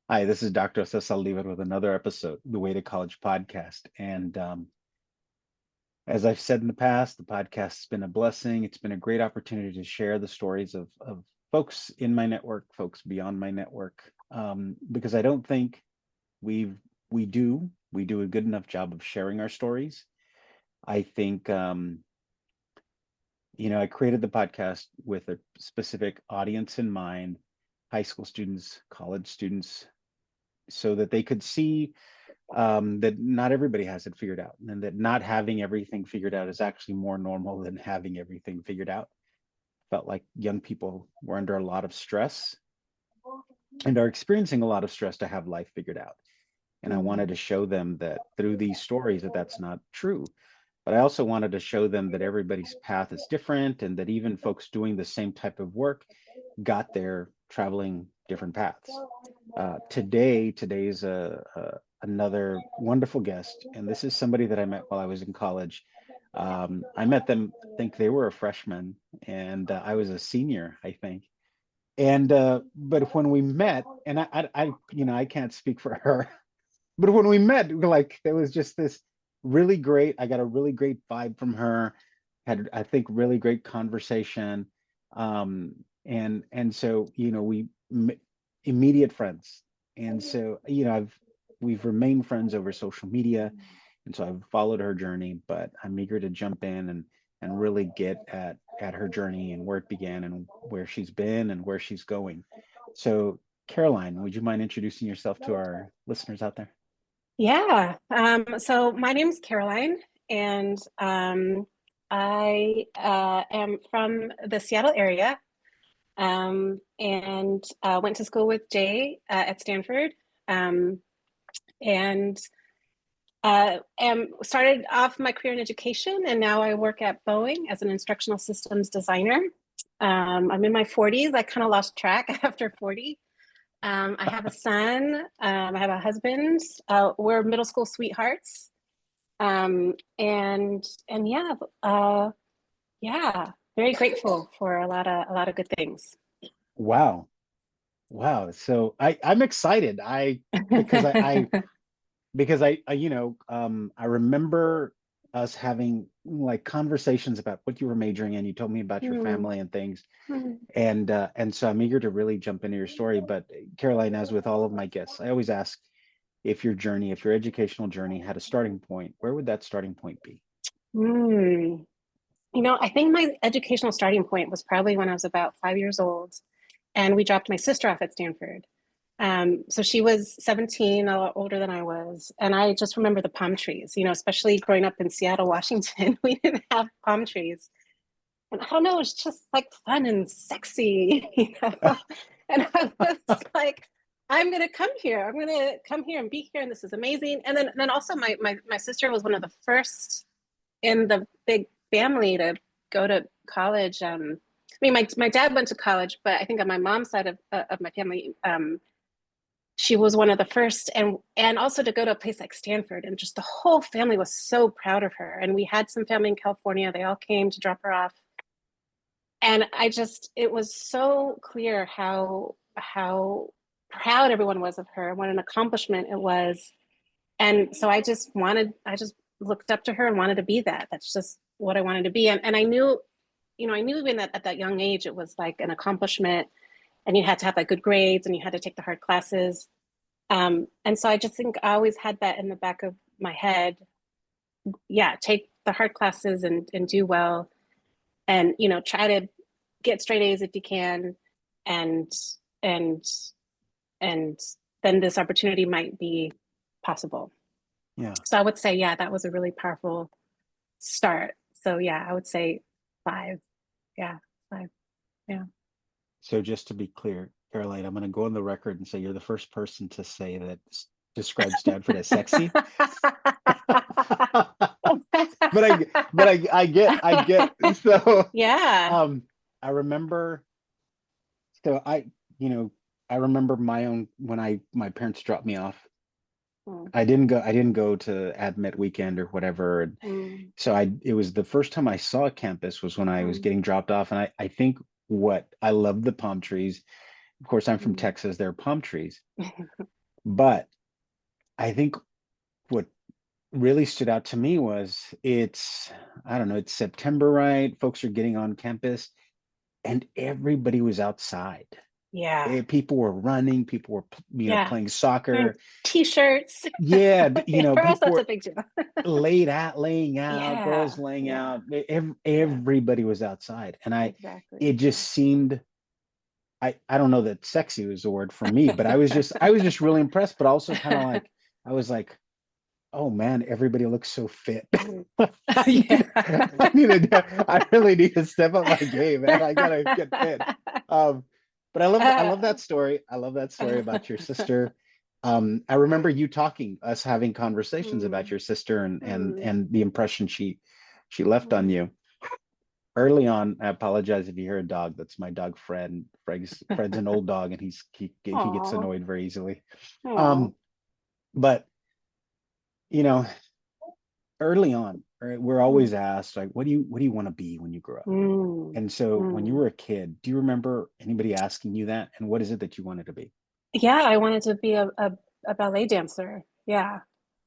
Hi, this is Dr. Cesar Oliver with another episode, the Way to College podcast. And as I've said in the past, the podcast has been a blessing. It's been a great opportunity to share the stories of folks in my network, folks beyond my network, because I don't think we've we do a good enough job of sharing our stories. I think I created the podcast with a specific audience in mind, high school students, college students, so that they could see that not everybody has it figured out, and that not having everything figured out is actually more normal than having everything figured out. Felt like young people were under a lot of stress and are experiencing a lot of stress to have life figured out. And I wanted to show them that through these stories that that's not true. But I also wanted to show them that everybody's path is different and that even folks doing the same type of work got there traveling different paths. Today's another wonderful guest, and this is somebody that I met while I was in college. I met them, I think they were a freshman, and I was a senior, I think. And but when we met, and I can't speak for her, but when we met, like there was just this really great. I got a really great vibe from her. Had I think really great conversation, and so we immediate friends, and so we've remained friends over social media, and so I've followed her journey. But I'm eager to jump in and really get at her journey and where it began and where she's been and where she's going. So, Caroline, would you mind introducing yourself to our listeners out there? Yeah. So my name's Caroline, and I am from the Seattle area, and went to school with Jay at Stanford, um, and am started off my career in education, and now I work at Boeing as an instructional systems designer. I'm in my 40s. I kind of lost track after 40. I have a son. I have a husband. We're middle school sweethearts. And yeah, very grateful for a lot of good things. Wow. Wow. So I'm excited. Because I remember us having like conversations about what you were majoring in. You told me about your Hmm. family and things. Hmm. And so I'm eager to really jump into your story. But Caroline, as with all of my guests, I always ask if your educational journey had a starting point, where would that starting point be? Hmm. I think my educational starting point was probably when I was about 5 years old, and we dropped my sister off at Stanford. So she was 17, a lot older than I was. And I just remember the palm trees, especially growing up in Seattle, Washington, we didn't have palm trees. And I don't know, it's just like fun and sexy, And I was like, I'm gonna come here. I'm gonna come here and be here, and this is amazing. And then also my sister was one of the first in the big family to go to college. I mean, my dad went to college, but I think on my mom's side of my family, she was one of the first, and also to go to a place like Stanford, and just the whole family was so proud of her. And we had some family in California; they all came to drop her off, and it was so clear how proud everyone was of her, what an accomplishment it was. And so I just looked up to her and wanted to be that. That's just what I wanted to be. And I knew even at that young age it was like an accomplishment, and you had to have like good grades and you had to take the hard classes. And so I just think I always had that in the back of my head. Yeah, take the hard classes and do well, and try to get straight A's if you can, and and and then this opportunity might be possible. Yeah. So I would say, yeah, that was a really powerful start. So yeah, I would say five. Yeah, five. Yeah. So just to be clear, Caroline, I'm going to go on the record and say you're the first person to say that describes Stanford as sexy. but I get so Yeah. um I remember so you know I remember my own when I my parents dropped me off. Mm, I didn't go to admit weekend or whatever. And mm, so it was the first time I saw a campus was when I was mm, getting dropped off. And I think what I loved the palm trees. Of course, I'm from Mm. Texas. There are palm trees, but I think what really stood out to me was I don't know, it's September, right? Folks are getting on campus and everybody was outside. Yeah. People were running, people were, Yeah. playing Wearing soccer. t-shirts. Yeah, Yeah, for us, people that's a were big deal. laying out, girls Yeah. laying Yeah. out. Yeah. Everybody was outside. And it Exactly. just Yeah. seemed, I don't know that sexy was the word for me, but I was just really impressed, but also kind of like, I was like, oh man, everybody looks so fit. I really need to step up my game, man. I gotta get fit. Um, but I love that story. I love that story about your sister. I remember us having conversations about Mm, your sister and mm, the impression she left on mm. you. Early on, I apologize if you hear a dog. That's my dog Fred. Fred's an old dog and he gets Aw, annoyed very easily. aw. Um, but you know, early on, right, we're always Mm, asked like, what do you want to be when you grow up? mm, And so when you mm. were a kid, do you remember anybody asking you that? And what is it that you wanted to be? Yeah, I wanted to be a ballet dancer. Yeah.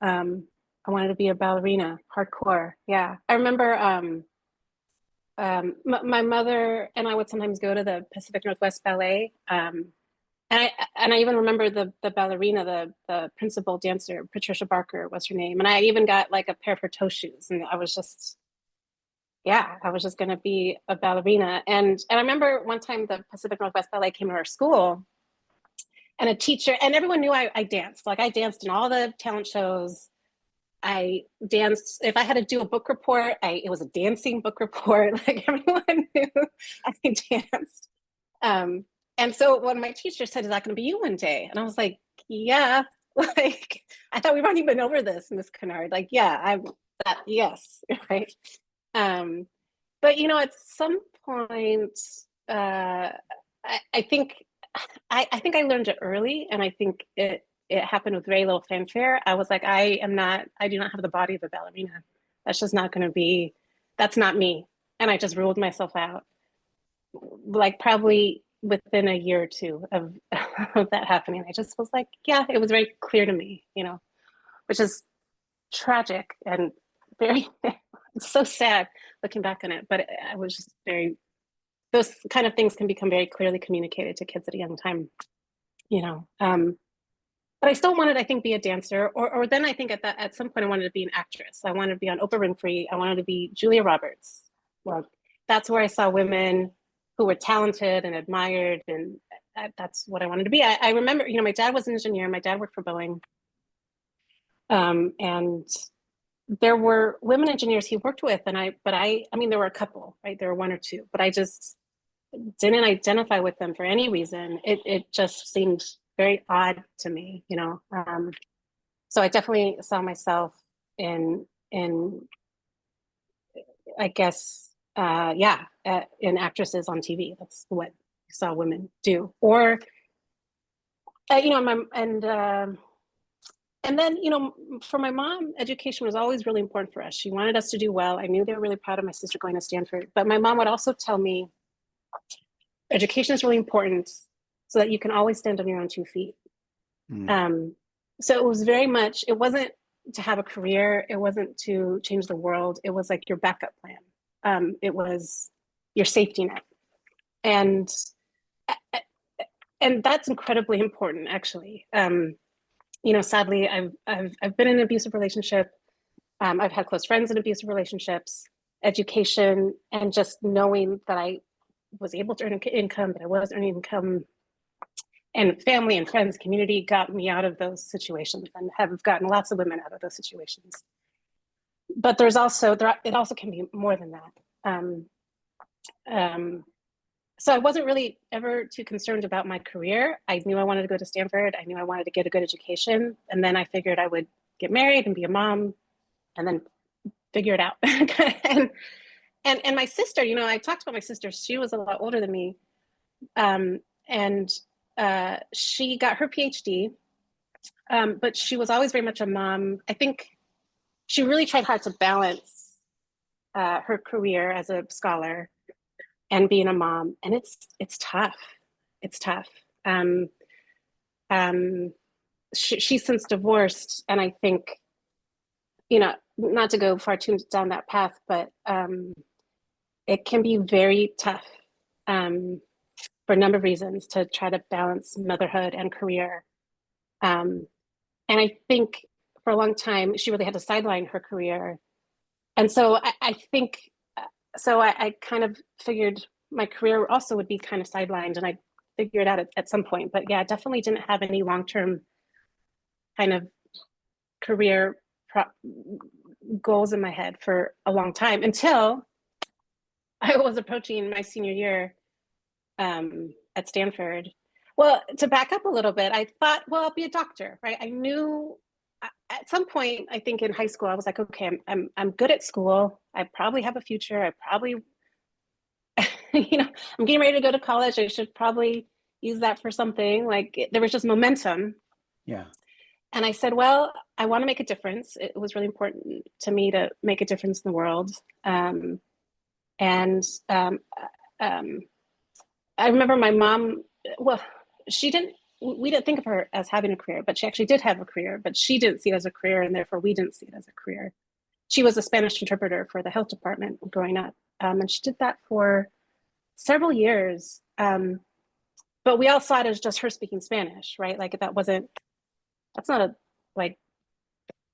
Um, I wanted to be a ballerina, hardcore. Yeah. I remember my mother and I would sometimes go to the Pacific Northwest Ballet. And I even remember the ballerina, the principal dancer, Patricia Barker was her name. And I even got like a pair of her toe shoes. And I was just gonna be a ballerina. And I remember one time the Pacific Northwest Ballet came to our school and a teacher, and everyone knew I danced. Like I danced in all the talent shows. I danced. If I had to do a book report, it was a dancing book report. Like everyone knew I danced. Um, and so when my teacher said, "Is that going to be you one day?" And I was like, "Yeah." Like I thought we've already been over this, Miss Kennard. Like, yeah, I'm that. Yes, right. Um, but at some point, I think I think I learned it early, and I think it happened with very little fanfare. I was like, I do not have the body of a ballerina. That's just not going to be. That's not me. And I just ruled myself out. Like probably within a year or two of that happening, I just was like, yeah, it was very clear to me, which is tragic and very it's so sad looking back on it. But I was just very those kind of things can become very clearly communicated to kids at a young time, you know. But I still wanted, I think, be a dancer, or then I think at some point I wanted to be an actress. I wanted to be on Oprah Winfrey. I wanted to be Julia Roberts. Well, that's where I saw women who were talented and admired, and that's what I wanted to be. I remember, my dad was an engineer. My dad worked for Boeing, and there were women engineers he worked with, I mean, there were a couple, right? There were one or two, but I just didn't identify with them for any reason. It just seemed very odd to me, So I definitely saw myself in I guess in actresses on TV. That's what I saw women do. Or my and then for my mom, education was always really important for us. She wanted us to do well. I knew they were really proud of my sister going to Stanford, but my mom would also tell me education is really important so that you can always stand on your own 2 feet. Mm. Um, so it was very much, it wasn't to have a career, it wasn't to change the world, it was like your backup plan. It was your safety net. And and that's incredibly important, actually. Sadly, I've been in an abusive relationship. I've had close friends in abusive relationships. Education and just knowing that I was able to earn income, that I was earning income, and family and friends, community got me out of those situations, and have gotten lots of women out of those situations. But it also can be more than that. Um, um, so I wasn't really ever too concerned about my career. I knew I wanted to go to Stanford. I knew I wanted to get a good education, and then I figured I would get married and be a mom, and then figure it out. And my sister, I talked about my sister. She was a lot older than me, and she got her PhD, but she was always very much a mom. I think she really tried hard to balance her career as a scholar and being a mom, and it's tough. It's tough. Um, she's since divorced, and I think, you know, not to go far too down that path, but it can be very tough for a number of reasons to try to balance motherhood and career. Um, and I think for a long time, she really had to sideline her career. And so I think, I kind of figured my career also would be kind of sidelined, and I figure it out at some point. But yeah, definitely didn't have any long-term kind of career goals in my head for a long time until I was approaching my senior year at Stanford. Well, to back up a little bit, I thought, well, I'll be a doctor, right? I knew at some point, I think in high school, I was like, okay, I'm good at school. I probably have a future. I probably, you know, I'm getting ready to go to college. I should probably use that for something. Like there was just momentum. Yeah. And I said, well, I want to make a difference. It was really important to me to make a difference in the world. And I remember my mom, well, we didn't think of her as having a career, but she actually did have a career, but she didn't see it as a career, and therefore we didn't see it as a career. She was a Spanish interpreter for the health department growing up, and she did that for several years. But we all saw it as just her speaking Spanish, right? Like that's not like,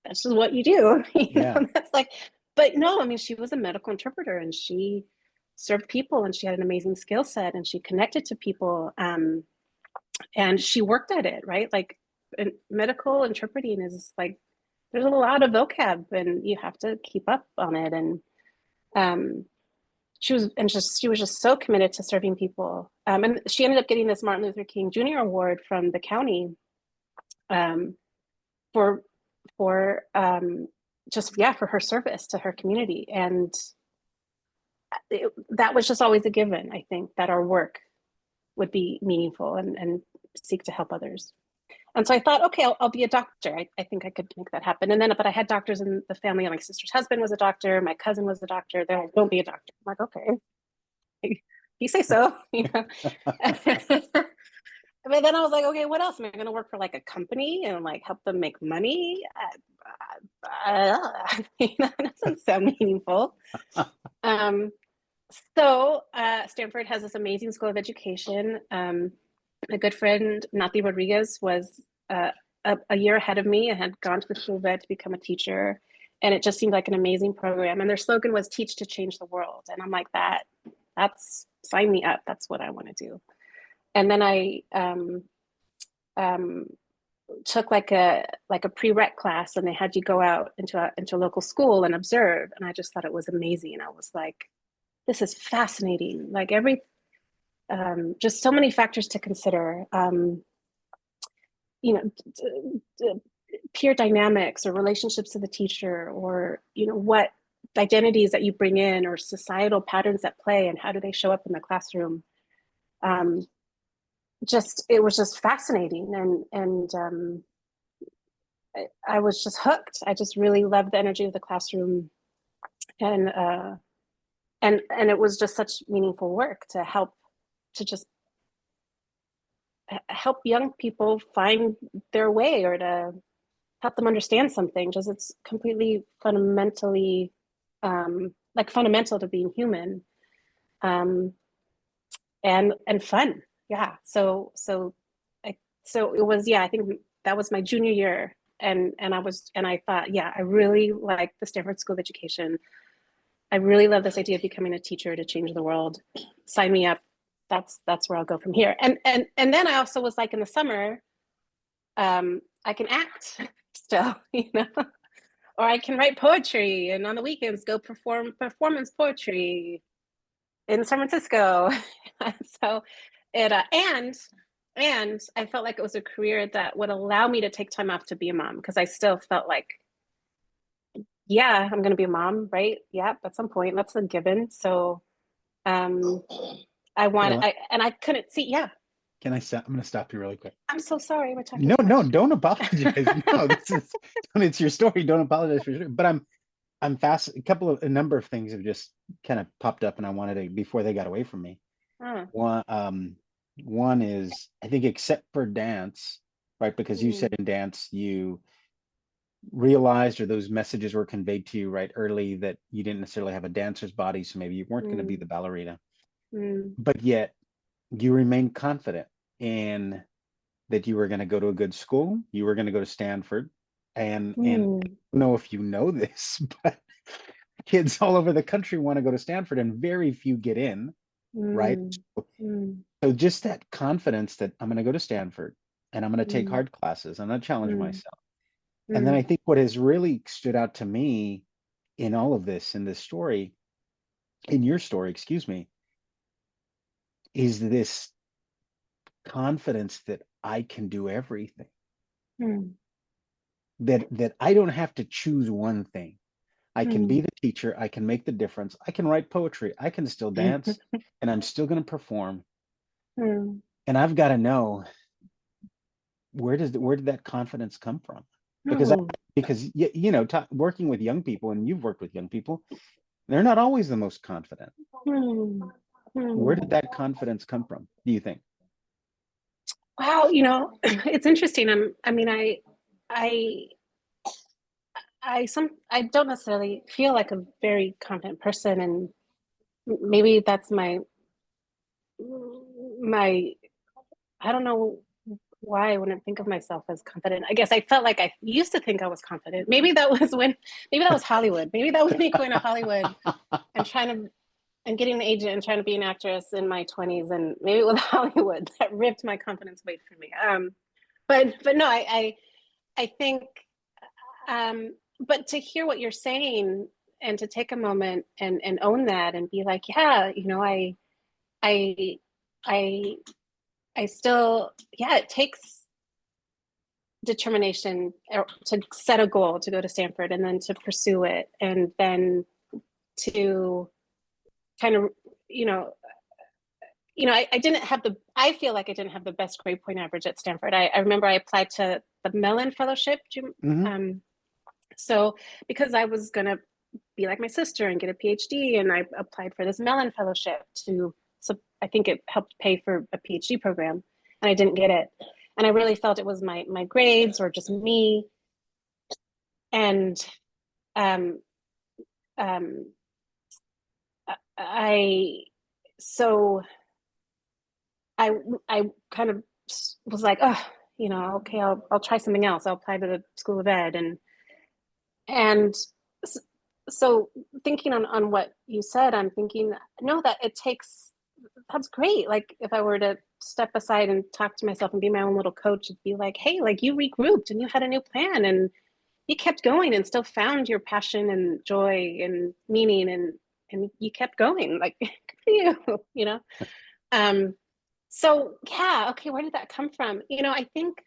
that's just what you do. Yeah. That's like, but no, I mean, she was a medical interpreter, and she served people, and she had an amazing skill set, and she connected to people. And she worked at it, right? Like medical interpreting is like, there's a lot of vocab, and you have to keep up on it. And she was just so committed to serving people. And she ended up getting this Martin Luther King Jr. Award from the county for just, yeah, for her service to her community. And that was just always a given, I think, that our work would be meaningful and seek to help others. And so I thought, okay, I'll be a doctor. I think I could make that happen. And then, but I had doctors in the family. My sister's husband was a doctor. My cousin was a doctor. They're like, don't be a doctor. I'm like, okay, you say so. You know? But then I was like, okay, what else? Am I going to work for like a company and like help them make money? You know, that doesn't sound meaningful. So Stanford has this amazing school of education. A good friend, Nati Rodriguez, was a year ahead of me and had gone to the school of ed to become a teacher. And it just seemed like an amazing program. And their slogan was "Teach to Change the World." And I'm like, that's sign me up. That's what I want to do. And then I took like a prereq class, and they had you go out into a local school and observe. And I just thought it was amazing. I was like, this is fascinating. Like just so many factors to consider. You know, peer dynamics or relationships to the teacher, or, you know, what identities that you bring in, or societal patterns at play, and how do they show up in the classroom. It was just fascinating. And I was just hooked. I just really loved the energy of the classroom. And it was just such meaningful work to just help young people find their way, or to help them understand something. Just, it's completely fundamentally fundamental to being human, and fun. Yeah. So it was, yeah, I think that was my junior year, and I thought, yeah, I really like the Stanford School of Education. I really love this idea of becoming a teacher to change the world. Sign me up. That's where I'll go from here. And then I also was like, in the summer, I can act still, you know, or I can write poetry, and on the weekends go perform performance poetry in San Francisco. So it and I felt like it was a career that would allow me to take time off to be a mom, because I still felt like, yeah, I'm going to be a mom, right? Yeah, at some point, that's a given. So I couldn't see. Yeah. Can I stop? I'm going to stop you really quick. I'm so sorry. We're talking. No, no, don't apologize. No, it's your story. Don't apologize for your story. But I'm fast. A number of things have just kind of popped up, and I wanted to, before they got away from me. Oh. One, One is, I think, except for dance, right? Because you said Mm, in dance, you realized, or those messages were conveyed to you right early, that you didn't necessarily have a dancer's body, so maybe you weren't going to be mm, the ballerina, mm, but yet you remained confident in that you were going to go to a good school, you were going to go to Stanford, and I mm, don't know if you know this, but kids all over the country want to go to Stanford, and very few get in, right? mm, mm, So just that confidence that I'm going to go to Stanford and I'm going to take mm, hard classes, I'm going to challenge mm, myself. And then I mm, think what has really stood out to me in all of this, in this story, in your story, excuse me, is this confidence that I can do everything, mm, that I don't have to choose one thing. I can be mm, the teacher, I can make the difference, I can write poetry, I can still dance, and I'm still going to perform. mm, And I've got to know, where did that confidence come from? Because mm, working with young people, and you've worked with young people, they're not always the most confident. mm, Where did mm. that confidence come from, do you think? Wow, it's interesting. I, I don't necessarily feel like a very confident person, and maybe that's my I don't know why I wouldn't think of myself as confident. I guess I felt like I used to think I was confident. Maybe that was Hollywood. Maybe that was me going to Hollywood and trying to and getting an agent and trying to be an actress in my 20s, and maybe it was Hollywood that ripped my confidence away from me. But no, I think but to hear what you're saying and to take a moment and own that and be like, yeah, I I I still, yeah, it takes determination to set a goal to go to Stanford and then to pursue it and then to kind of, you know, I didn't have I feel like I didn't have the best grade point average at Stanford. I remember I applied to the Mellon Fellowship. Hmm. So because I was going to be like my sister and get a PhD, and I applied for this Mellon Fellowship so I think it helped pay for a PhD program, and I didn't get it. And I really felt it was my grades or just me. And um, um, I so I I kind of was like, oh, okay, I'll try something else. I'll apply to the School of Ed, and so thinking on what you said, I'm thinking, no, that it takes, that's great. Like if I were to step aside and talk to myself and be my own little coach, it'd be like, hey, like you regrouped and you had a new plan and you kept going and still found your passion and joy and meaning, and you kept going. Like good for you, you know? Um, so yeah, okay, where did that come from? I think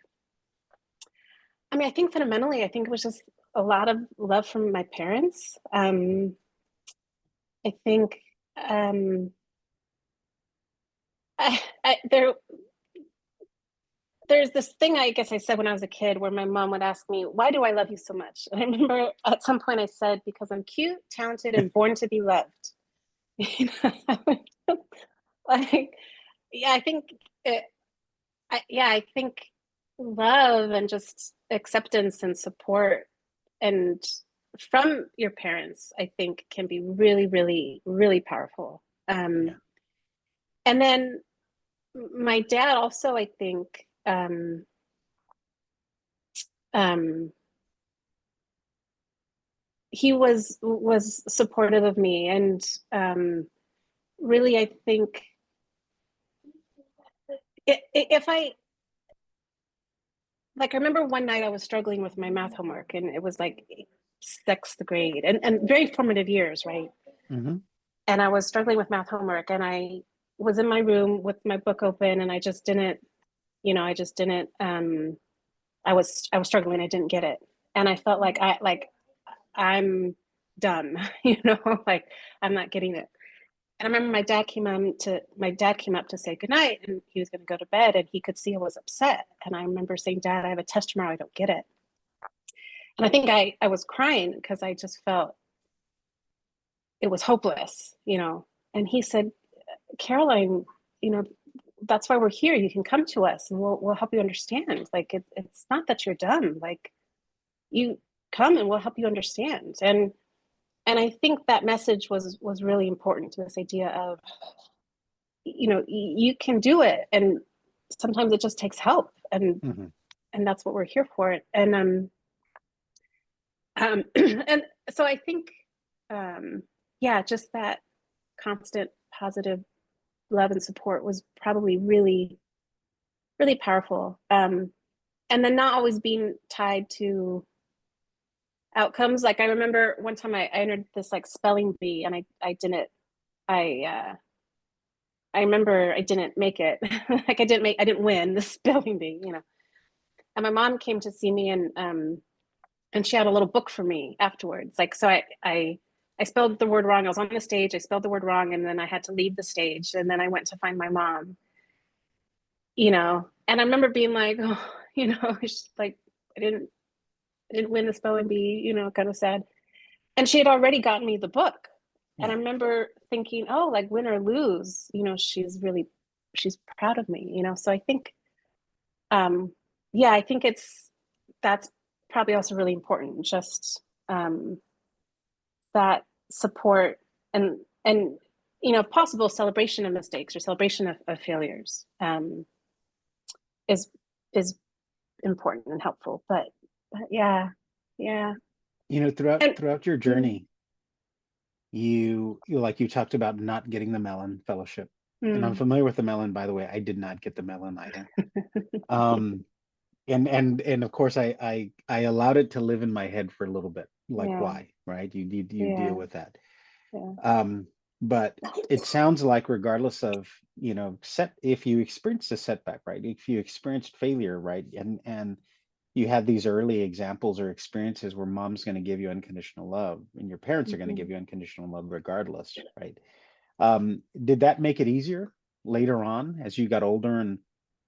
fundamentally, I think it was just a lot of love from my parents. I think um, I, there's this thing I guess I said when I was a kid where my mom would ask me, "Why do I love you so much?" And I remember at some point I said, "Because I'm cute, talented, and born to be loved." Like, yeah, I think it, I think love and just acceptance and support and from your parents, I think can be really, really, really powerful. Yeah. And then my dad also, I think, um, he was supportive of me, and really, I think if I like, I remember one night I was struggling with my math homework, and it was like sixth grade, and very formative years, right? Hmm. And I was struggling with math homework, and I was in my room with my book open, and I just didn't, I just didn't. I was struggling. I didn't get it, and I felt like I'm done. Like I'm not getting it. And I remember my dad came up to say goodnight, and he was going to go to bed, and he could see I was upset. And I remember saying, "Dad, I have a test tomorrow. I don't get it." And I think I was crying because I just felt it was hopeless. And he said, "Caroline, you know, that's why we're here. You can come to us and we'll help you understand. Like it's not that you're dumb. Like you come and we'll help you understand. And I think that message was really important to this idea of, you can do it, and sometimes it just takes help, Hmm. and that's what we're here for. And so I think, yeah, just that constant positive love and support was probably really, really powerful. And then not always being tied to outcomes. Like I remember one time I entered this like spelling bee, and I didn't, I remember I didn't make it. Like I didn't win the spelling bee. And my mom came to see me, and she had a little book for me afterwards. Like, so I spelled the word wrong. I was on the stage, I spelled the word wrong, and then I had to leave the stage. And then I went to find my mom, and I remember being like, oh, she's like, I didn't win the spelling bee, kind of sad. And she had already gotten me the book. And I Yeah. remember thinking, oh, like win or lose, she's proud of me, So I think, um, yeah, I think that's probably also really important. Just, that support, and if possible, celebration of mistakes or celebration of failures, is is important and helpful. But yeah, yeah. Throughout And throughout your journey, you like you talked about not getting the Mellon Fellowship. And I'm mm, familiar with the Mellon, by the way. I did not get the Mellon either. Um, and of course I allowed it to live in my head for a little bit. Like yeah, why, right? You deal yeah, with that. yeah. Um, but it sounds like regardless of, if you experienced a setback, right? If you experienced failure, right? And you had these early examples or experiences where mom's going to give you unconditional love and your parents are going to Mm-hmm. give you unconditional love regardless, right? Did that make it easier later on as you got older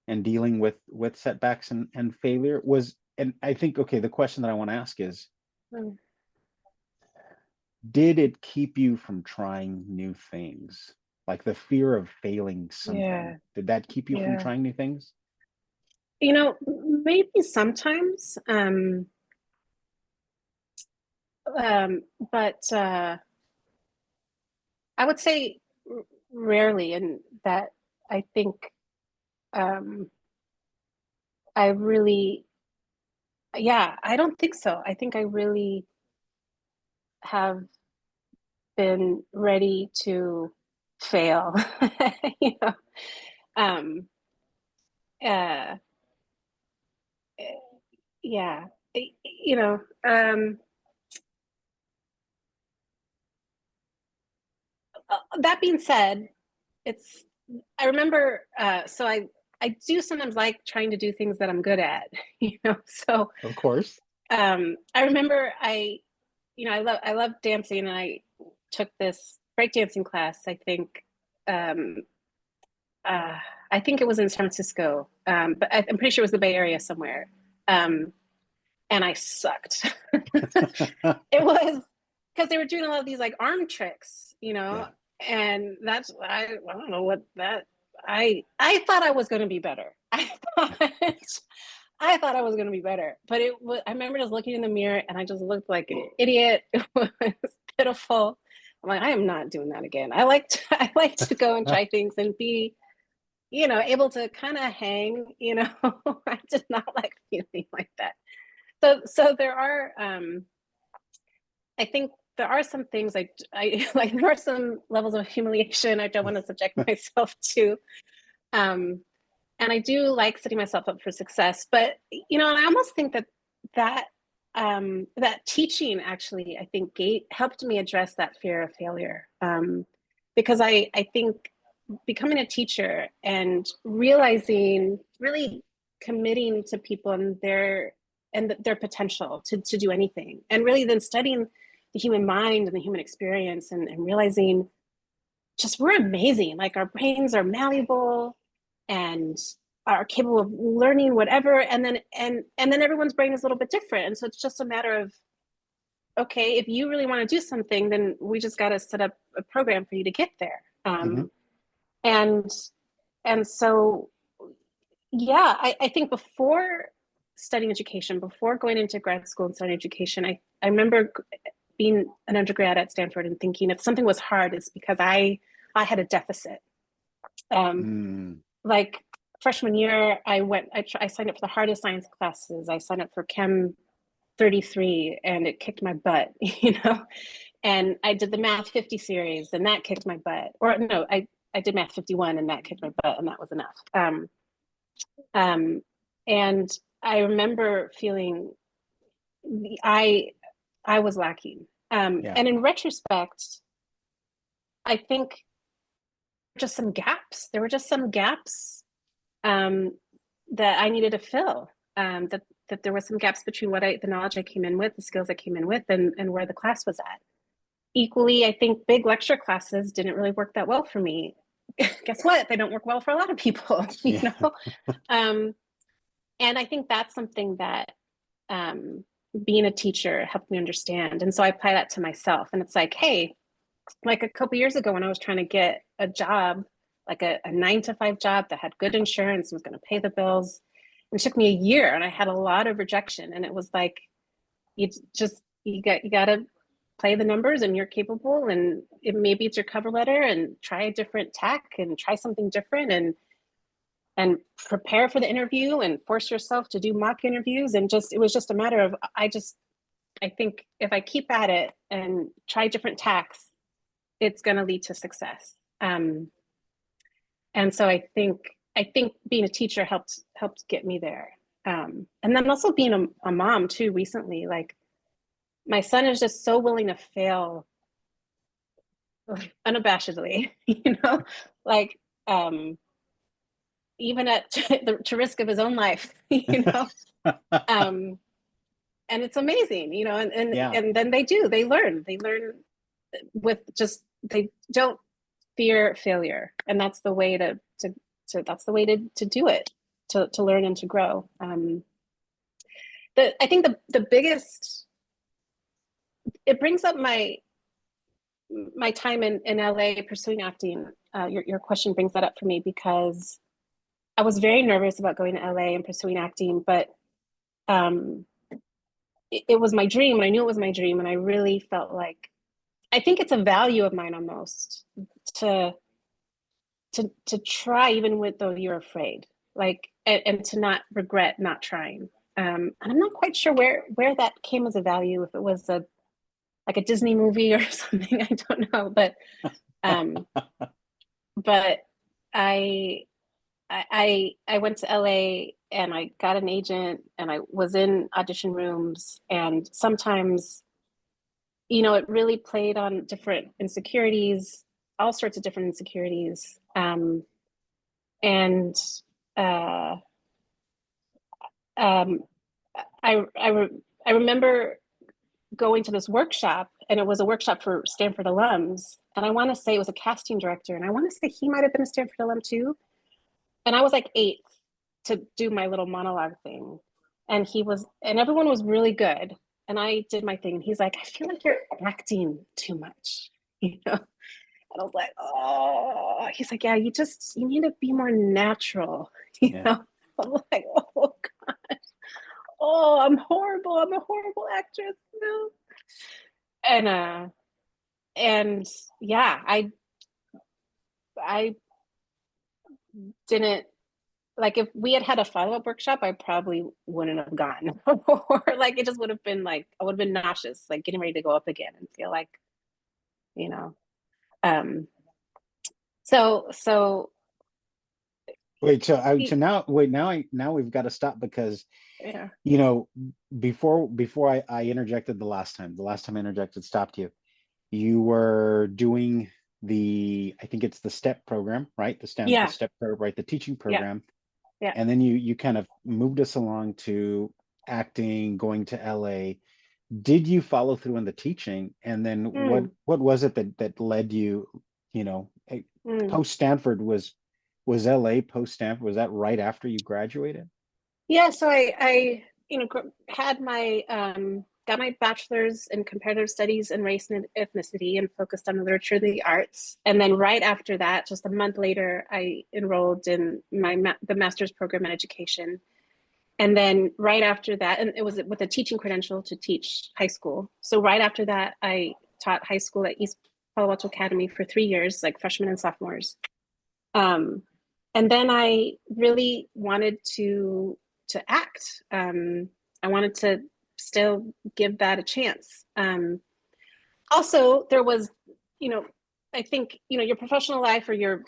and dealing with setbacks and failure? And I think, okay, the question that I want to ask is, Mm, did it keep you from trying new things? Like the fear of failing something, yeah, did that keep you from yeah. trying new things? Maybe sometimes, um, but I would say rarely, and that I think, um, I really, yeah, I don't think so. I think I really have been ready to fail. you know, um, uh, yeah, you know. That being said, it's. I remember. So I do sometimes like trying to do things that I'm good at. So Of course. I remember I love dancing, and I took this breakdancing class. Um, uh, I think it was in San Francisco, but I'm pretty sure it was the Bay Area somewhere. Um, and I sucked. It was because they were doing a lot of these like arm tricks, Yeah. and I don't know what that I thought I was going to be better. I thought I was going to be better, but I remember just looking in the mirror and I just looked like an idiot. It was pitiful. I'm like, I am not doing that again. I like to go and try things and be, able to kind of hang. I did not like feeling like that. So there are, I think there are some things I like. There are some levels of humiliation I don't want to subject myself to. Um, and I do like setting myself up for success. But and I almost think that that teaching actually, I think, helped me address that fear of failure, because I think becoming a teacher and realizing, really committing to people and their potential to do anything, and really then studying the human mind and the human experience, and realizing just we're amazing. Like our brains are malleable and are capable of learning whatever, and then everyone's brain is a little bit different, and so it's just a matter of, okay, if you really want to do something, then we just got to set up a program for you to get there. Hmm. And and so, yeah, I think before studying education, before going into grad school and studying education, I remember being an undergrad at Stanford and thinking if something was hard, it's because I had a deficit. Um, Mm, like freshman year, I signed up for the hardest science classes. I signed up for Chem 33 and it kicked my butt, And I did the Math 50 series and that kicked my butt. Or no, I did Math 51 and that kicked my butt and that was enough. Um, and I remember feeling I I was lacking. yeah. And in retrospect, I think just some gaps. There were just some gaps um, that I needed to fill. That there was some gaps between the knowledge I came in with, the skills I came in with, and where the class was at. Equally, I think big lecture classes didn't really work that well for me. Guess what? They don't work well for a lot of people, Yeah. Um, and I think that's something that being a teacher helped me understand. And so I apply that to myself. And it's like, hey, like a couple years ago when I was trying to get a job, like a 9 to 5 job that had good insurance and was going to pay the bills. And it took me a year and I had a lot of rejection. And it was like, you got to play the numbers and you're capable. And maybe it's your cover letter and try a different tack and try something different and prepare for the interview and force yourself to do mock interviews. And it was just a matter of, I think if I keep at it and try different tacks, it's going to lead to success. And so I think being a teacher helped get me there. And then also being a mom too recently, like my son is just so willing to fail unabashedly, like even at to risk of his own life, um, and it's amazing, and, and Yeah. and then they learn with just they don't fear failure, and that's the way that's the way to do it, to learn and to grow. I think the biggest it brings up my time in LA pursuing acting. Your question brings that up for me because I was very nervous about going to LA and pursuing acting, but um, it was my dream, and I knew it was my dream, and I really felt like I think it's a value of mine almost to to try even with though you're afraid, like and to not regret not trying. And I'm not quite sure where that came as a value, if it was a like a Disney movie or something. I don't know, um, but I I went to LA and I got an agent and I was in audition rooms, and sometimes it really played on different insecurities, all sorts of different insecurities. And uh, um, I remember going to this workshop, and it was a workshop for Stanford alums. And I want to say it was a casting director, and I want to say he might have been a Stanford alum too. And I was like 8th to do my little monologue thing, and everyone was really good. And I did my thing, and he's like, I feel like you're acting too much, you know. And I was like, oh, he's like, yeah, you need to be more natural, you Yeah. know. I'm like, oh God, oh, I'm a horrible actress, And and yeah, I didn't like if we had had a follow-up workshop, I probably wouldn't have gone. Or like it just would have been like I would have been nauseous, like getting ready to go up again and feel like, you know. Um so Wait, now we've got to stop because yeah. you know before I interjected the last time I interjected, stopped you. You were doing I think it's the STEP program, right? The Yeah. STEP program, right? The teaching Yeah. program. Yeah. And then you kind of moved us along to acting, going to LA. Did you follow through on the teaching? And then Mm, what was it that led you, mm. post Stanford was LA post Stanford? Was that right after you graduated? Yeah, so I had my got my bachelor's in comparative studies in race and ethnicity and focused on literature and the arts. And then right after that, just a month later, I enrolled in the master's program in education. And then right after that, and it was with a teaching credential to teach high school. So right after that, I taught high school at East Palo Alto Academy for 3 years, like freshmen and sophomores. And then I really wanted to act. I wanted to still give that a chance. Also, there was, you know, I think, you know, your professional life or your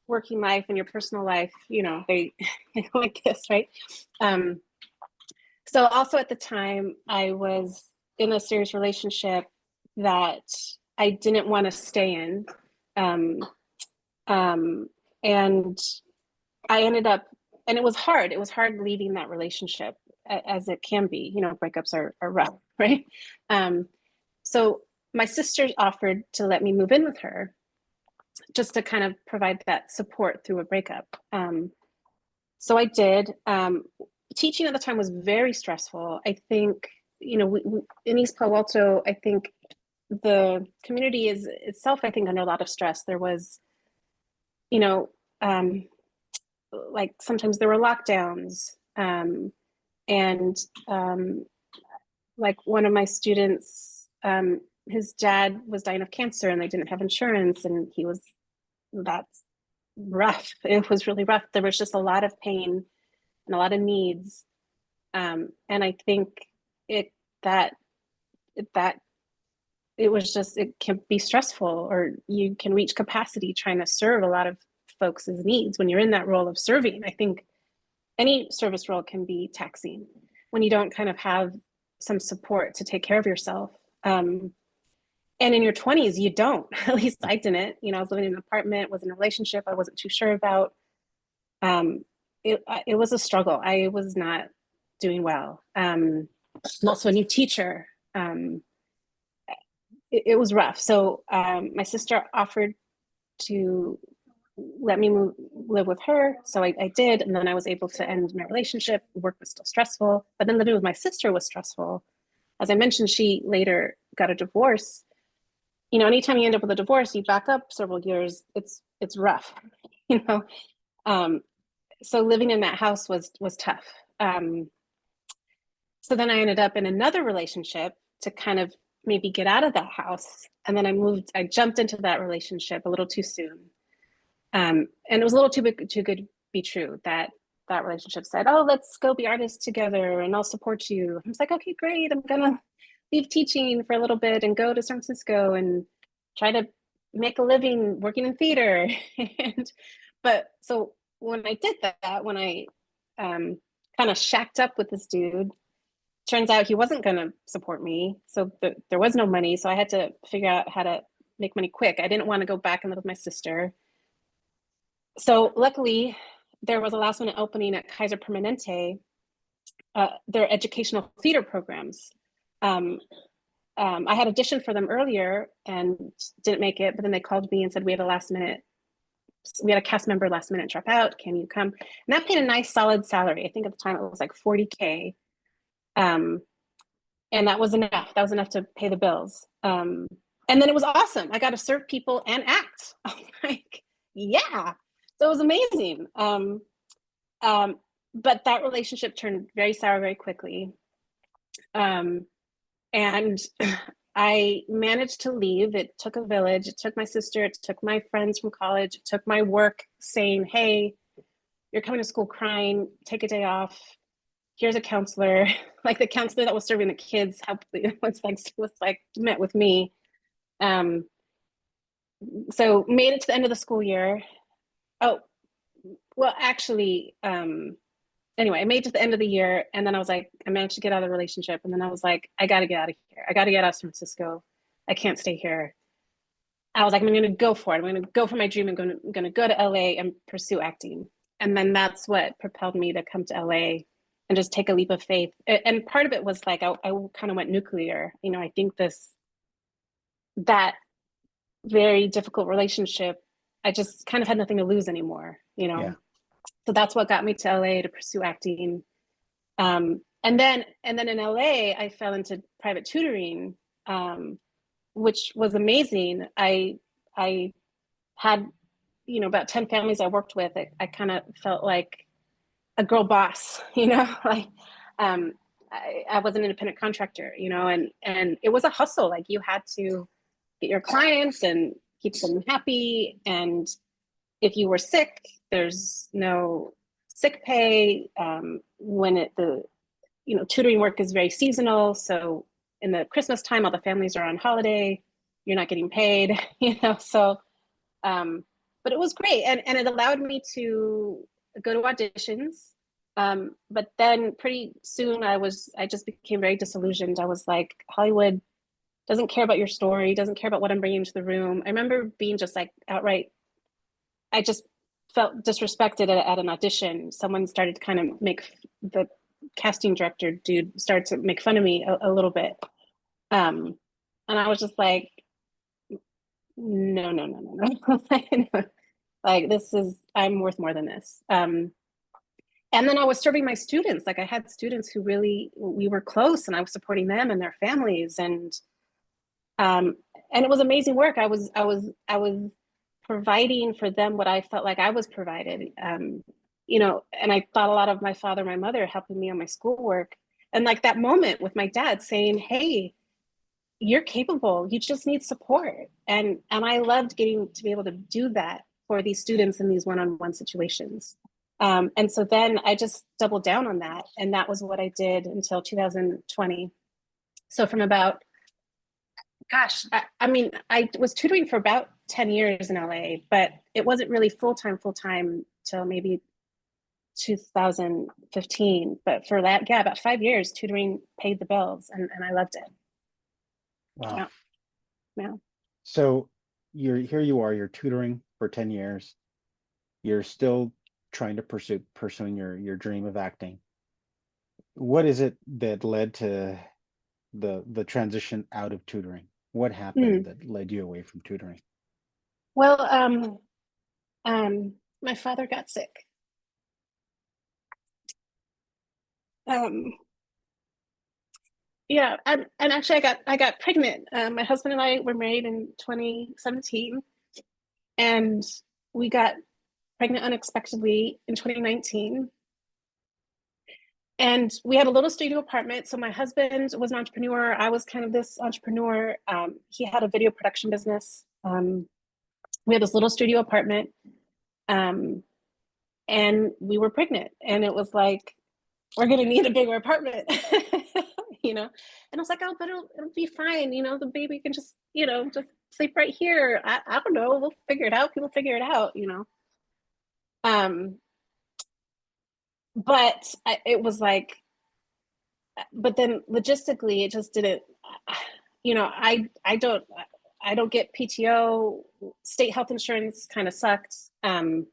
working life and your personal life, you know, they go like this, right? So also at the time, I was in a serious relationship that I didn't want to stay in. And I ended up, and it was hard. It was hard leaving that relationship, as it can be. You know, breakups are rough, right? So my sister offered to let me move in with her, just to kind of provide that support through a breakup. So I did. Teaching at the time was very stressful. I think, you know, in East Palo Alto, I think the community is itself, I think, under a lot of stress. There was, you know, like sometimes there were lockdowns, and like one of my students, his dad was dying of cancer and they didn't have insurance, and that's rough. It was really rough. There was just a lot of pain and a lot of needs. And I think that it was just, it can be stressful, or you can reach capacity trying to serve a lot of folks' needs when you're in that role of serving. I think any service role can be taxing when you don't kind of have some support to take care of yourself. And in your 20s, you don't. At least I didn't. You know, I was living in an apartment, was in a relationship I wasn't too sure about. It was a struggle. I was not doing well. I'm also a new teacher. It was rough. So my sister offered to let me live with her. So I did. And then I was able to end my relationship. Work was still stressful. But then living with my sister was stressful. As I mentioned, she later got a divorce. You know, anytime you end up with a divorce, you back up several years, it's rough, you know. So living in that house was tough. So then I ended up in another relationship to kind of maybe get out of that house. And then I jumped into that relationship a little too soon. And it was a little too good to be true, that relationship said, oh, let's go be artists together and I'll support you. I was like, okay, great. I'm going to leave teaching for a little bit and go to San Francisco and try to make a living working in theater. But so when I did that, when I kind of shacked up with this dude, turns out he wasn't going to support me. So there was no money. So I had to figure out how to make money quick. I didn't want to go back and live with my sister. So luckily, there was a last minute opening at Kaiser Permanente, their educational theater programs. I had auditioned for them earlier and didn't make it, but then they called me and said, we had a cast member last minute drop out. Can you come? And that paid a nice solid salary. I think at the time it was like $40K. And that was enough. That was enough to pay the bills. And then it was awesome. I got to serve people and act. I'm like, yeah. So it was amazing. But that relationship turned very sour very quickly. And I managed to leave. It took a village. It took my sister. It took my friends from college. It took my work saying, hey, you're coming to school crying. Take a day off. Here's a counselor. Like the counselor that was serving the kids was met with me. So made it to the end of the school year. Oh, well, actually, anyway, I made it to the end of the year, and then I was like, I managed to get out of the relationship, and then I was like, I got to get out of here. I got to get out of San Francisco. I can't stay here. I was like, I'm going to go for it. I'm going to go for my dream. I'm going to go to LA and pursue acting. And then that's what propelled me to come to LA and just take a leap of faith. And part of it was like, I kind of went nuclear. You know, I think that very difficult relationship, I just kind of had nothing to lose anymore, you know? Yeah. So that's what got me to LA to pursue acting. and then in LA, I fell into private tutoring, which was amazing. I had, about 10 families I worked with. I kind of felt like a girl boss, like I was an independent contractor, and it was a hustle. Like you had to get your clients and keep them happy. And if you were sick, there's no sick pay. Tutoring work is very seasonal. So in the Christmas time, all the families are on holiday, you're not getting paid, so, but it was great. And it allowed me to go to auditions. But then pretty soon I just became very disillusioned. I was like, Hollywood doesn't care about your story, doesn't care about what I'm bringing into the room. I remember being just like outright, I just felt disrespected at an audition. Someone started to kind of the casting director dude started to make fun of me a little bit. And I was just like, no. Like I'm worth more than this. And then I was serving my students. Like I had students who we were close, and I was supporting them and their families. And it was amazing work. I was providing for them what I felt like I was provided. And I thought a lot of my father, my mother helping me on my schoolwork. And like that moment with my dad saying, hey, you're capable, you just need support. And I loved getting to be able to do that for these students in these one-on-one situations. And so then I just doubled down on that. And that was what I did until 2020. So from about, I was tutoring for about 10 years in LA, but it wasn't really full-time till maybe 2015. But for that, about 5 years, tutoring paid the bills, and I loved it. Wow. Yeah. So you're tutoring for 10 years. You're still trying to pursuing your dream of acting. What is it that led to the transition out of tutoring? What happened that led you away from tutoring? Well, my father got sick. Yeah, and actually I got pregnant. My husband and I were married in 2017, and we got pregnant unexpectedly in 2019. And we had a little studio apartment. So my husband was an entrepreneur. I was kind of this entrepreneur. He had a video production business. We had this little studio apartment, and we were pregnant. And it was like, we're going to need a bigger apartment, And I was like, oh, but it'll be fine. The baby can just sleep right here. I don't know. We'll figure it out. People figure it out, But it was like, but then logistically, it just didn't, I don't get PTO. State health insurance kind of sucked. I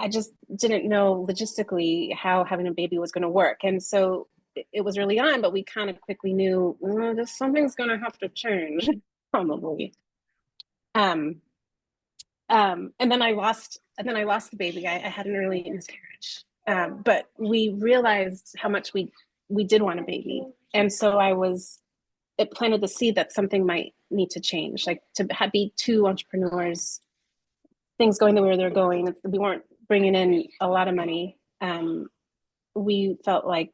just didn't know logistically how having a baby was going to work. And so it was early on, but we kind of quickly knew something's going to have to change, probably. And then I lost the baby. I had an early miscarriage. But we realized how much we did want a baby. And so it planted the seed that something might need to change, like to be two entrepreneurs, things going the way they're going. We weren't bringing in a lot of money. We felt like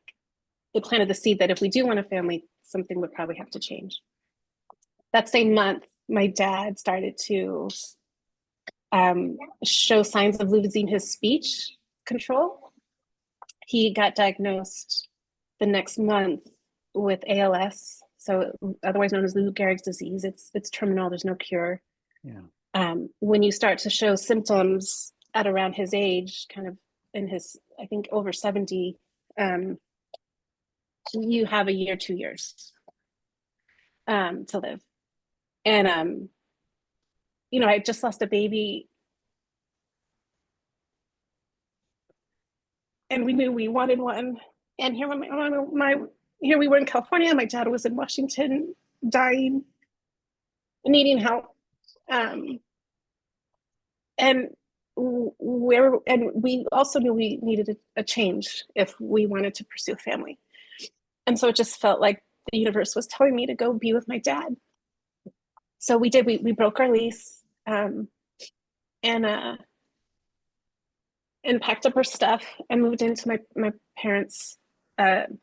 it planted the seed that if we do want a family, something would probably have to change. That same month, my dad started to show signs of losing his speech control. He got diagnosed the next month with ALS, so otherwise known as Lou Gehrig's disease. It's terminal. There's no cure. Yeah. When you start to show symptoms at around his age, kind of in his, I think, over 70, you have a year, 2 years to live. And I just lost a baby, and we knew we wanted one. And here we were in California. My dad was in Washington, dying, needing help. And where, and we also knew we needed a change if we wanted to pursue family. And so it just felt like the universe was telling me to go be with my dad. So we did, we broke our lease, and packed up our stuff and moved into my parents' in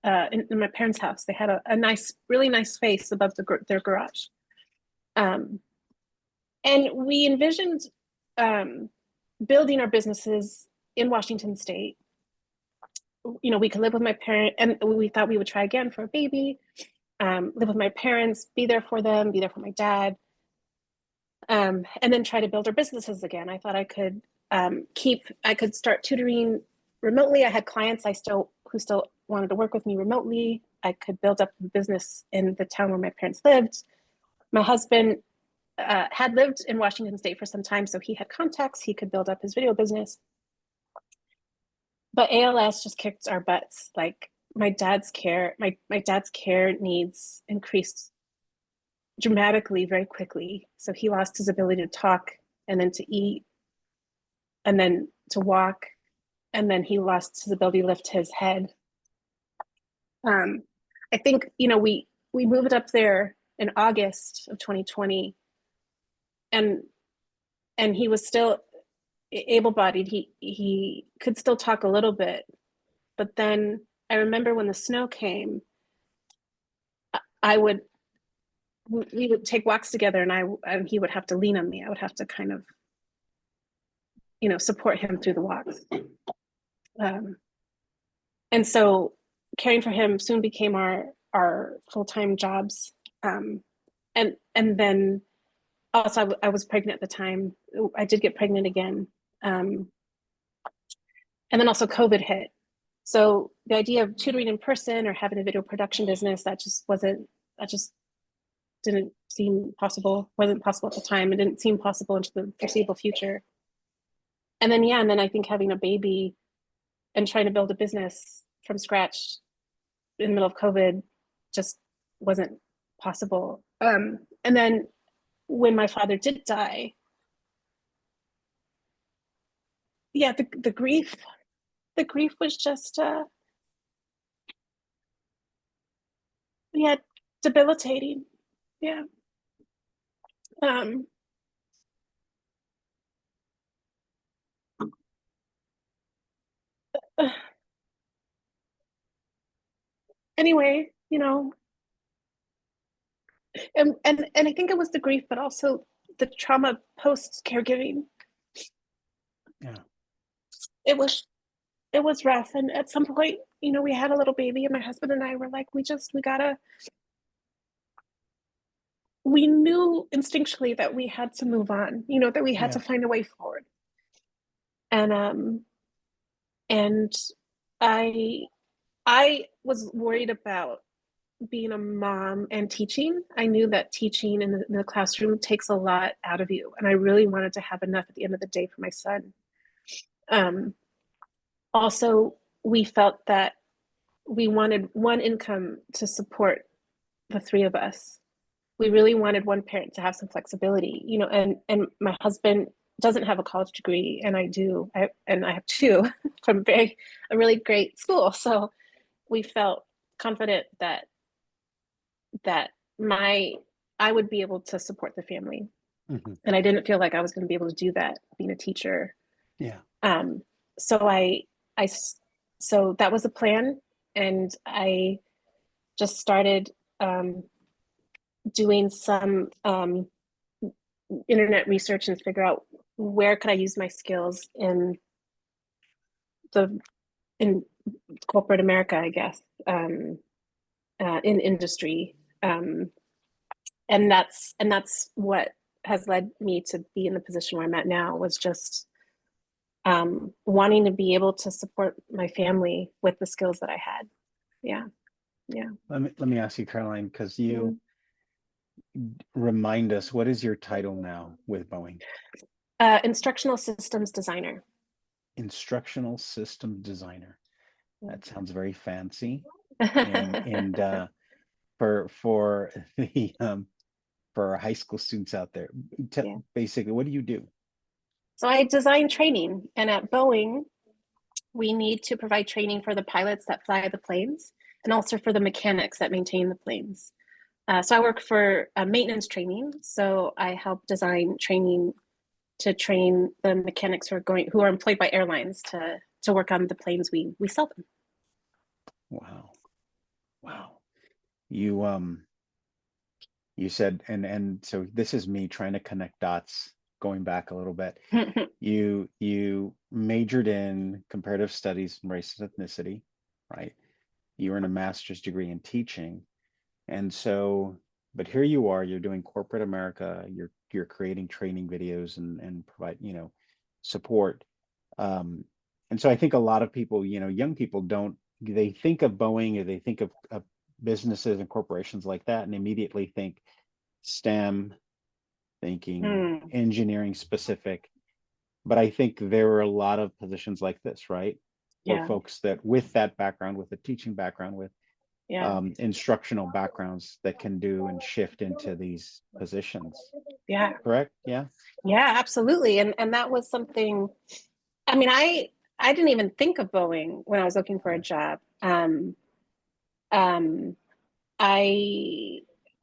my parents' house. They had a nice, really nice space above their garage. And we envisioned building our businesses in Washington State. You know, we could live with my parent, and we thought we would try again for a baby, live with my parents, be there for them, be there for my dad, and then try to build our businesses again. I thought I could I could start tutoring remotely. I had clients who still wanted to work with me remotely. I could build up a business in the town where my parents lived. My husband had lived in Washington State for some time, so he had contacts. He could build up his video business. But ALS just kicked our butts. Like my dad's care needs increased dramatically very quickly. So he lost his ability to talk, and then to eat, and then to walk, and then he lost his ability to lift his head. I think, you know, we moved up there in August of 2020, and he was still able-bodied. He could still talk a little bit, but then I remember when the snow came, we would take walks together, and he would have to lean on me. I would have to kind of, you know, support him through the walks. And so caring for him soon became our full-time jobs. And then also I was pregnant at the time. I did get pregnant again. And then also COVID hit. So the idea of tutoring in person or having a video production business, that just didn't seem possible, wasn't possible at the time. It didn't seem possible into the foreseeable future. And then, and then I think having a baby and trying to build a business from scratch in the middle of COVID just wasn't possible. And then when my father did die, the grief was just, debilitating. Yeah. Anyway, you know, and I think it was the grief, but also the trauma post caregiving. Yeah. It was rough. And at some point, you know, we had a little baby, and my husband and I were like, we knew instinctually that we had to move on, you know, that we had to find a way forward. And I was worried about being a mom and teaching. I knew that teaching in the classroom takes a lot out of you, and I really wanted to have enough at the end of the day for my son. Also, we felt that we wanted one income to support the three of us. We really wanted one parent to have some flexibility, you know, and my husband doesn't have a college degree, and I do. And I have two from a really great school. So we felt confident that I would be able to support the family. Mm-hmm. And I didn't feel like I was going to be able to do that being a teacher. Yeah. So that was the plan. And I just started doing some internet research and figure out where could I use my skills in corporate America, I guess, in industry. And that's what has led me to be in the position where I'm at now, was just wanting to be able to support my family with the skills that I had. Yeah. Let me ask you, Caroline, because you remind us, what is your title now with Boeing? Instructional systems designer. Instructional system designer. That sounds very fancy. and for the for our high school students out there, basically, what do you do? So I design training, and at Boeing, we need to provide training for the pilots that fly the planes and also for the mechanics that maintain the planes. So I work for maintenance training. So I help design training to train the mechanics who are employed by airlines to work on the planes we sell them. Wow. Wow. You you said, and so this is me trying to connect dots, going back a little bit. You majored in comparative studies and race and ethnicity, right? You earned a master's degree in teaching. And so, but here you are, you're doing corporate America, you're creating training videos and provide, support. And so I think a lot of people, young people they think of Boeing, or they think of businesses and corporations like that and immediately think STEM, thinking engineering specific. But I think there are a lot of positions like this, right? For Yeah. folks that with that background, with a teaching background, with instructional backgrounds that can do and shift into these positions. Yeah. Correct? Yeah. Yeah, absolutely. And that was something, I mean, I didn't even think of Boeing when I was looking for a job. I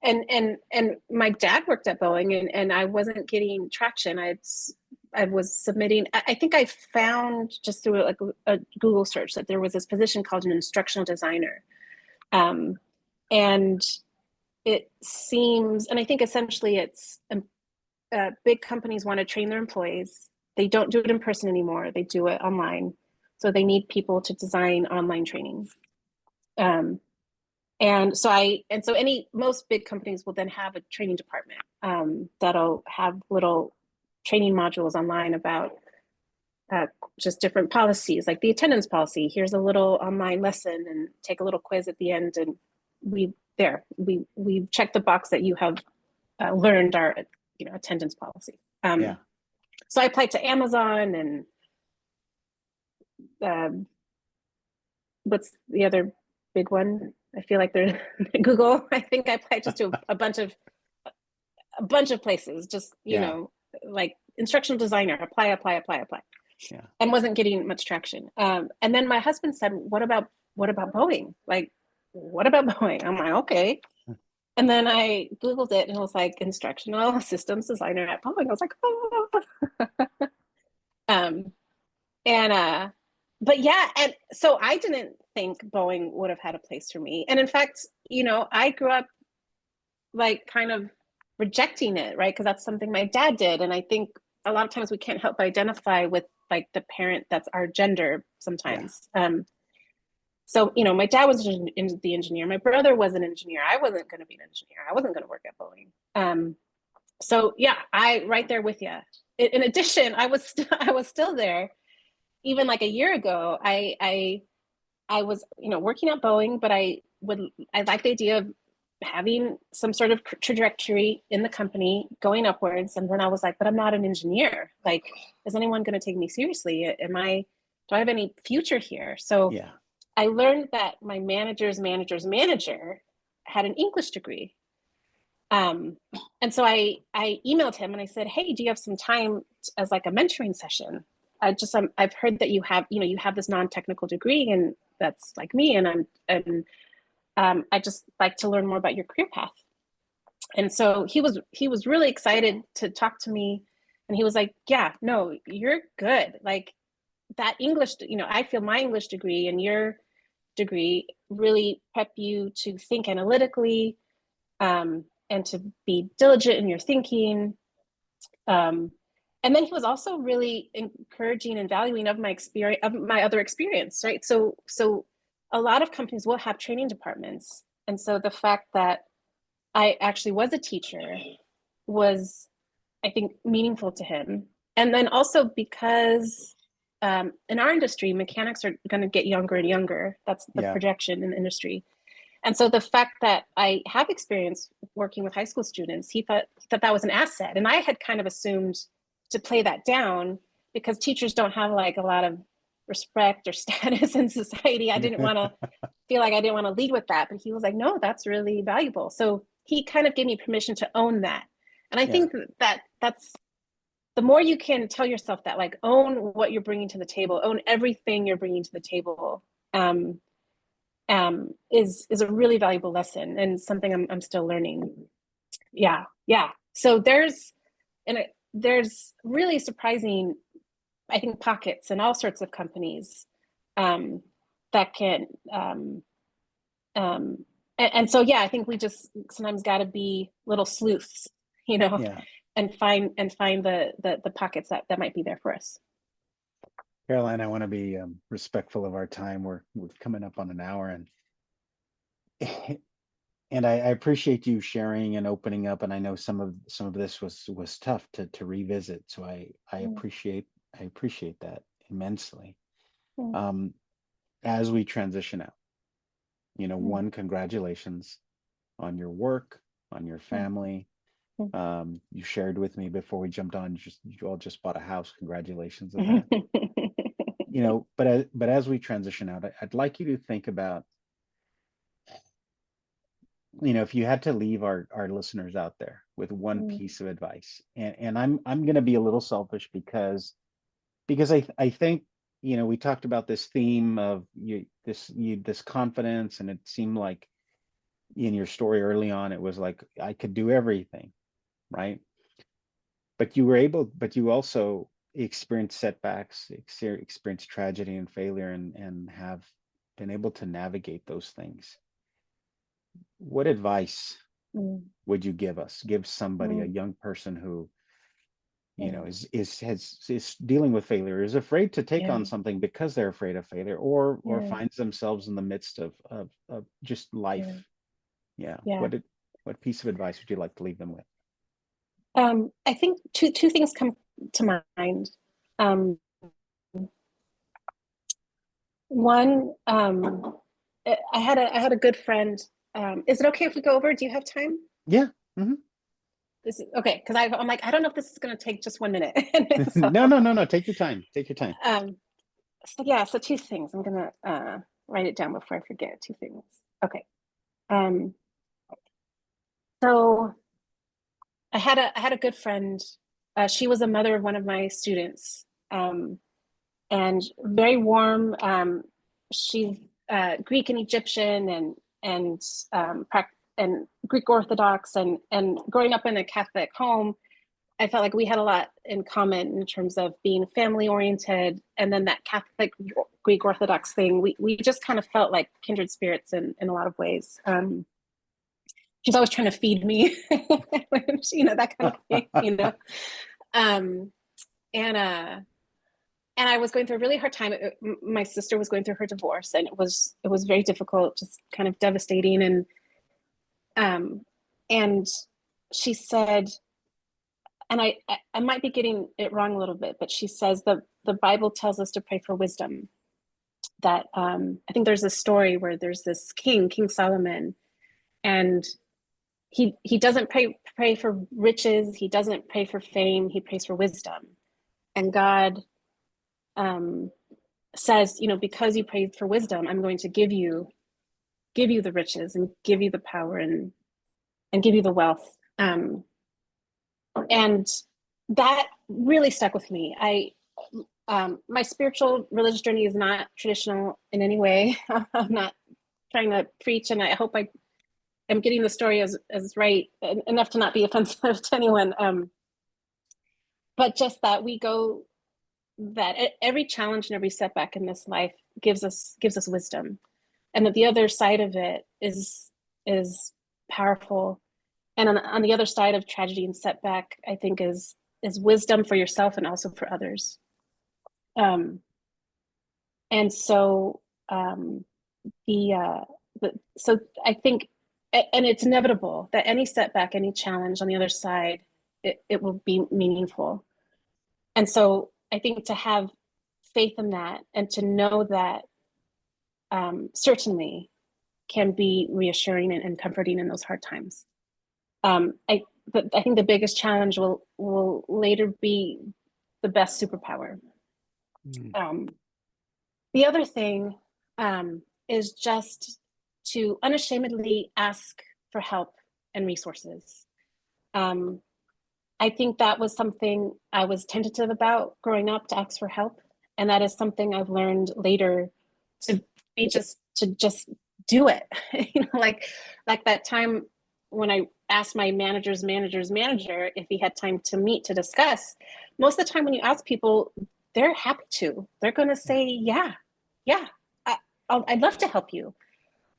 and my dad worked at Boeing, and I wasn't getting traction. I was submitting. I think I found just through like a Google search that there was this position called an instructional designer, and it seems, and I think essentially it's big companies want to train their employees. They don't do it in person anymore. They do it online. So they need people to design online training. And so most big companies will then have a training department that'll have little training modules online about just different policies, like the attendance policy. Here's a little online lesson, and take a little quiz at the end, and we check the box that you have learned our attendance policy. So I applied to Amazon, and what's the other big one? I feel like there's Google. I think I applied just to a bunch of places, just like instructional designer, apply, and wasn't getting much traction. And then my husband said, "What about Boeing? Like, what about Boeing?" I'm like, okay. And then I Googled it, and it was like instructional systems designer at Boeing. I was like, oh. But yeah, and so I didn't think Boeing would have had a place for me. And in fact, I grew up like kind of rejecting it, right? Because that's something my dad did. And I think a lot of times we can't help but identify with like the parent that's our gender sometimes. So, my dad was the engineer. My brother was an engineer. I wasn't going to be an engineer. I wasn't going to work at Boeing. So yeah, I right there with you. In addition, I was still there. Even like a year ago, I was, working at Boeing, but I like the idea of having some sort of trajectory in the company going upwards. And then I was like, but I'm not an engineer. Like, is anyone going to take me seriously? Do I have any future here? So I learned that my manager's manager's manager had an English degree. And so I emailed him and I said, hey, do you have some time as like a mentoring session? I've heard that you have this non-technical degree, and that's like me. And I just like to learn more about your career path. And so he was really excited to talk to me, and he was like, yeah, no, you're good. Like that English, I feel my English degree and your degree really prep you to think analytically, and to be diligent in your thinking. And then he was also really encouraging and valuing of my experience, of my other experience, right? So a lot of companies will have training departments. And so the fact that I actually was a teacher was, I think, meaningful to him. And then also because in our industry, mechanics are going to get younger and younger. That's the projection in the industry. And so the fact that I have experience working with high school students, he thought that was an asset. And I had kind of assumed to play that down because teachers don't have like a lot of respect or status in society. I didn't want to feel like I didn't want to lead with that. But he was like, no, that's really valuable. So he kind of gave me permission to own that. And I think that's the more you can tell yourself that, like, own what you're bringing to the table, own everything you're bringing to the table, is a really valuable lesson and something I'm still learning. Yeah, yeah. So there's really surprising, I think, pockets in all sorts of companies that can and so yeah, I think we just sometimes got to be little sleuths, you know, Yeah. and find the pockets that might be there for us. Caroline, I want to be respectful of our time. We're coming up on an hour, and and I appreciate you sharing and opening up. And I know some of this was tough to revisit. So I Mm, appreciate that immensely. mm, Um, as we transition out, mm, one, congratulations on your work, on your mm, family. mm. You shared with me before we jumped on, you all just bought a house. Congratulations on that. But as we transition out, I'd like you to think about, if you had to leave our listeners out there with one Mm, piece of advice, and I'm going to be a little selfish because I think, we talked about this theme of this confidence, and it seemed like in your story early on, it was like I could do everything, right? But you also experienced setbacks, experienced tragedy and failure, and have been able to navigate those things. What advice mm, would you give somebody, a mm, young person who, yeah, is dealing with failure, is afraid to take yeah, on something because they're afraid of failure, or yeah, finds themselves in the midst of just yeah, life? Yeah. yeah. What piece of advice would you like to leave them with? I think two things come to mind. Um, One, I had a good friend. Is it okay if we go over? Do you have time? Yeah. Hmm. This is okay, because I'm like, I don't know if this is going to take just 1 minute. So, No, no, no, no. Take your time. Take your time. um, so yeah, so two things. I'm gonna write it down before I forget. Two things. Okay. Um, so I had a good friend. She was a mother of one of my students, and very warm. She's Greek and Egyptian, and and Greek Orthodox, and growing up in a Catholic home, I felt like we had a lot in common in terms of being family oriented, and then that Catholic Greek Orthodox thing. We just kind of felt like kindred spirits in a lot of ways. She's always trying to feed me, that kind of thing, Um, and and I was going through a really hard time. My sister was going through her divorce, and it was very difficult, just kind of devastating. Um, and she said, and I might be getting it wrong a little bit, but she says the Bible tells us to pray for wisdom. That I think there's a story where there's this King Solomon, and he doesn't pray for riches, he doesn't pray for fame, he prays for wisdom. And God um, says, because you prayed for wisdom, I'm going to give you the riches and give you the power and give you the wealth. And that really stuck with me. My spiritual religious journey is not traditional in any way. I'm not trying to preach, and I hope I am getting the story as right enough to not be offensive to anyone. But just that we go that every challenge and every setback in this life gives us wisdom, and that the other side of it is powerful. And on the other side of tragedy and setback, I think is wisdom for yourself and also for others. Um, and so the, uh, so I think, and it's inevitable that any setback, any challenge on the other side, it will be meaningful. And so I think to have faith in that and to know that certainly can be reassuring and comforting in those hard times. I think the biggest challenge will later be the best superpower. Mm. Um, the other thing is just to unashamedly ask for help and resources. Um, I think that was something I was tentative about growing up, to ask for help. And that is something I've learned later, to just do it. Like that time when I asked my manager's manager if he had time to meet to discuss. Most of the time when you ask people, they're happy to. They're going to say, yeah, I'd love to help you.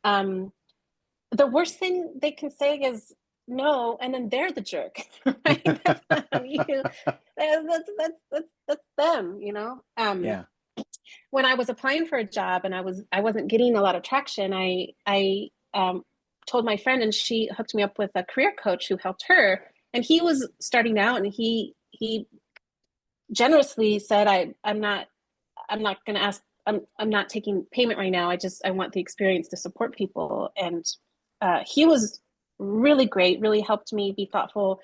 The worst thing they can say is no, and then they're the jerk, right? That's not you. That's them, you know. Yeah. When I was applying for a job and I wasn't getting a lot of traction, I told my friend, and she hooked me up with a career coach who helped her. And he was starting out, and he generously said, I'm not going to ask. I'm not taking payment right now. I want the experience to support people. And he was really great, really helped me be thoughtful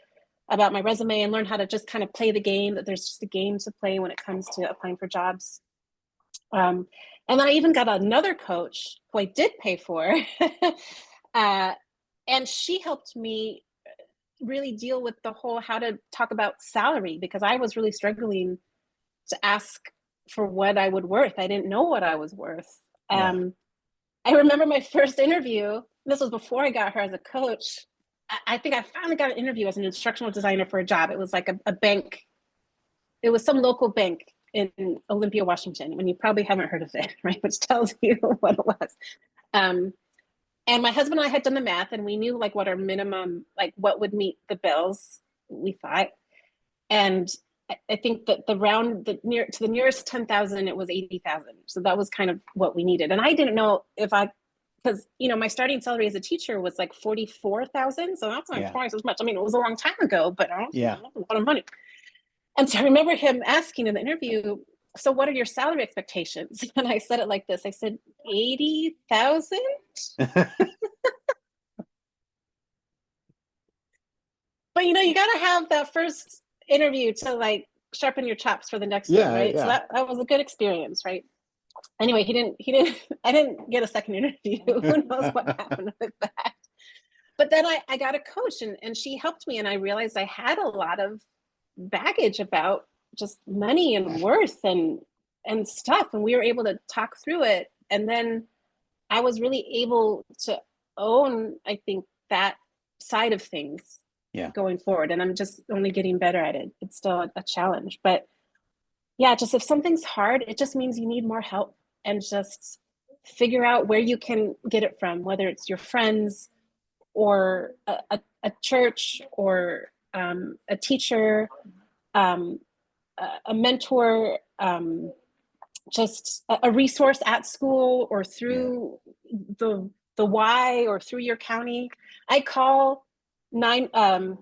about my resume and learn how to just kind of play the game, that there's just a game to play when it comes to applying for jobs. And then I even got another coach who I did pay for. And she helped me really deal with the whole how to talk about salary, because I was really struggling to ask for what I would worth. I didn't know what I was worth. Yeah. I remember my first interview. This was before I got her as a coach. I think I finally got an interview as an instructional designer for a job. It was like a bank. It was some local bank in Olympia, Washington, when you probably haven't heard of it, right? Which tells you what it was. And my husband and I had done the math, and we knew like what our minimum, like what would meet the bills, we thought. And I think that to the nearest 10,000, it was 80,000. So that was kind of what we needed. And I didn't know because my starting salary as a teacher was like 44,000. So that's not twice as much. I mean, it was a long time ago, but a lot of money. And so I remember him asking in the interview, so what are your salary expectations? And I said it like this. I said, 80,000. But you got to have that first interview to like sharpen your chops for the next one, right? Yeah. So that was a good experience, right? Anyway, I didn't get a second interview. Who knows what happened with that? But then I got a coach, and she helped me, and I realized I had a lot of baggage about just money and worth and stuff, and we were able to talk through it. And then I was really able to own, I think, that side of things going forward. And I'm just only getting better at it. It's still a challenge, but yeah, just if something's hard, it just means you need more help, and just figure out where you can get it from, whether it's your friends or a church or a teacher, a mentor, just a resource at school or through the Y or through your county. I call I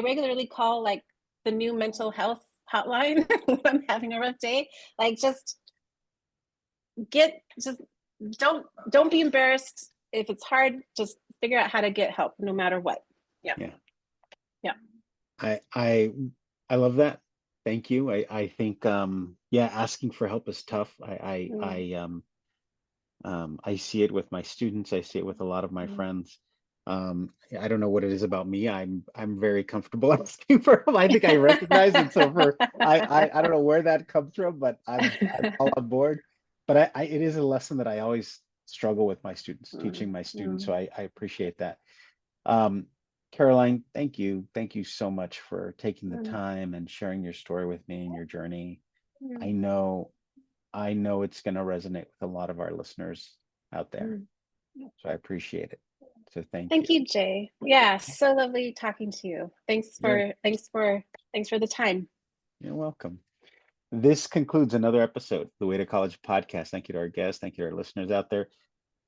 regularly call like the new mental health hotline when I'm having a rough day. Like just don't be embarrassed. If it's hard, just figure out how to get help no matter what. Yeah. I love that. Thank you. I think asking for help is tough. I see it with my students. I see it with a lot of my friends. I don't know what it is about me. I'm very comfortable asking for help. I think I recognize it. So I don't know where that comes from, but I'm all on board. But it is a lesson that I always struggle with my students, teaching my students. So I appreciate that. Caroline, thank you. Thank you so much for taking the time and sharing your story with me and your journey. I know it's going to resonate with a lot of our listeners out there. So I appreciate it. So thank you. You, Jay. Yeah, so lovely talking to you. Thanks for the time. You're welcome. This concludes another episode of the Way to College podcast. Thank you to our guests. Thank you to our listeners out there.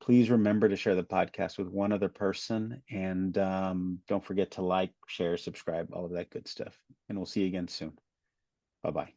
Please remember to share the podcast with one other person, and don't forget to like, share, subscribe, all of that good stuff. And we'll see you again soon. Bye-bye.